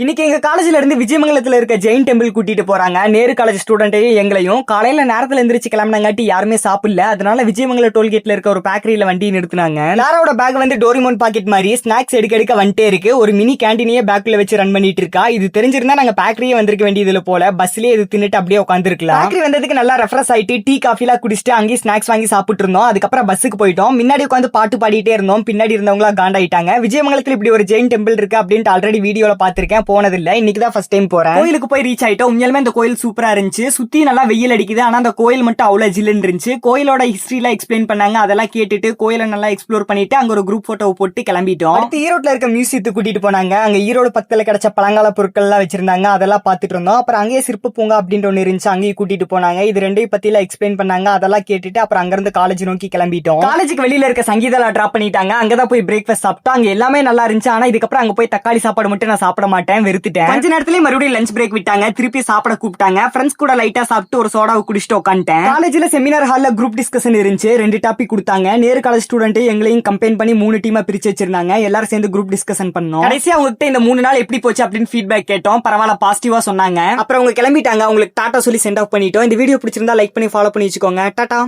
இன்னைக்கு எங்க காலேஜ்ல இருந்து விஜயமங்கலத்துல இருக்க ஜெயின் டெம்பிள் கூட்டிட்டு போறாங்க. நேரு காலேஜ் ஸ்டூடெண்ட்டையும் எங்களையும் காலையில நேரத்துல எந்திரிச்சு கிளம்பினாங்காட்டி யாருமே சாப்பிடல. அதனால விஜயமங்கல டோல்கேட்ல இருக்க ஒரு பேக்கரியில வண்டி நிறுத்தினாங்க. லாராவோட பேக் வந்து டோரிமோன் பாக்கெட் மாதிரி ஸ்நாக்ஸ் எடுக்க வந்துட்டே இருக்கு. ஒரு மினி கேண்டீனையே பேக்குள்ள வச்சு ரன் பண்ணிட்டு இருக்கா. இது தெரிஞ்சிருந்தா நாங்க பேக்கரியே வந்திருக்க வேண்டியதுல போல பஸ்லயே இது தின்னுட்டு அப்படியே உட்காந்துருக்கலாம். பேக்கரி வந்ததுக்கு நல்லா ரெஃப்ரெஷ் ஆயிட்டு டீ காஃபி எல்லாம் குடிச்சிட்டு அங்கேயே ஸ்நாக்ஸ் வாங்கி சாப்பிட்டு இருந்தோம். அதுக்கப்புறம் பஸ்ஸுக்கு போயிட்டோம். முன்னாடி உட்காந்து பாட்டு பாடிட்டே இருந்தோம். பின்னாடி இருந்தவங்களா காண்டாயிட்டாங்க. விஜயமங்கலத்துல இப்படி ஒரு ஜெயின் டெம்பிள் இருக்கு அப்படின்ட்டு ஆல்ரெடி வீடியோல பாத்திருக்கேன், போனதில்லை. இன்னைக்கு ஃபர்ஸ்ட் டைம் போறேன். கோயிலுக்கு போய் ரீச் ஆயிட்டோம். உண்மையாலுமே இந்த கோயில் சூப்பரா இருந்துச்சு. சுத்தி நல்லா வெயில் அடிக்குது, ஆனா அந்த கோயில் மட்டும் அவ்வளவு ஜில்லுன்னு இருந்துச்சு. கோயிலோட ஹிஸ்டரி எல்லாம் எக்ஸ்பிளைன் பண்ணாங்க. அதெல்லாம் கேட்டுட்டு கோயிலை நல்லா எக்ஸ்ப்ளோர் பண்ணிட்டு அங்க ஒரு குரூப் போட்டோ போட்டு கிளம்பிட்டோம். அடுத்து ஈரோட்ல இருக்க மியூசியத்துக்கு கூட்டிட்டு போனாங்க. அங்க ஈரோடு பக்கத்துல கிடைச்ச பழங்கால பொருட்கள் எல்லாம் வச்சிருந்தாங்க. அதெல்லாம் பாத்துட்டு இருந்தோம். அப்புறம் அங்கேயே சிற்ப பூங்கா அப்படின்ற ஒண்ணு இருந்துச்சு, அங்கேயும் கூட்டிட்டு போனாங்க. இது ரெண்டையும் பத்தி எல்லாம் எக்ஸ்பிளைன் பண்ணாங்க. அதெல்லாம் கேட்டுட்டு அப்புறம் அங்க இருந்து காலேஜ் நோக்கி கிளம்பிட்டோம். காலேஜுக்கு வெளியில இருக்க சங்கீதா டிராப் பண்ணிட்டாங்க. அங்கதான் போய் பிரேக்ஃபாஸ்ட் சாப்பிட்டோம். அங்க எல்லாமே நல்லா இருந்துச்சு. ஆனா இதுக்கப்புறம் அங்க போய் தக்காளி சாப்பாடு மட்டும் நான் சாப்பிட மாட்டேன், வெறுத்துட்டேன். கொஞ்ச நேரத்துல மறுபடியும் லஞ்ச் பிரேக் விட்டாங்க. திருப்பி சாப்பிட கூப்பிட்டாங்க. ஃப்ரெண்ட்ஸ் கூட லைட்டா சாப்பிட்டு ஒரு சோடாவை குடிச்சிட்டு உட்காந்துட்டேன். காலேஜ்ல செமினார் ஹால்ல குரூப் டிஸ்கஷன் இருந்துச்சு. 2 டாபிக் கொடுத்தாங்க. நேரு காலேஜ் ஸ்டூடெண்ட் எங்களையும் கம்பைன் பண்ணி 3 டீமா பிரிச்சு வச்சிருந்தாங்க. எல்லாரும் சேர்ந்து குரூப் டிஸ்கஷன் பண்ணோம். கடைசியா அவங்ககிட்ட இந்த 3 நாள் எப்படி போச்சு அப்படின்னு ஃபீட்பேக் கேட்டோம். பரவாயில்ல, பாசிட்டிவா சொன்னாங்க. அப்புறம் அவங்க கிளம்பிட்டாங்க. அவங்களுக்கு டாடா சொல்லி சென்ட் ஆஃப் பண்ணிட்டோம். இந்த வீடியோ பிடிச்சிருந்தா லைக் பண்ணி ஃபாலோ பண்ணி வச்சுக்கோங்க. டாடா.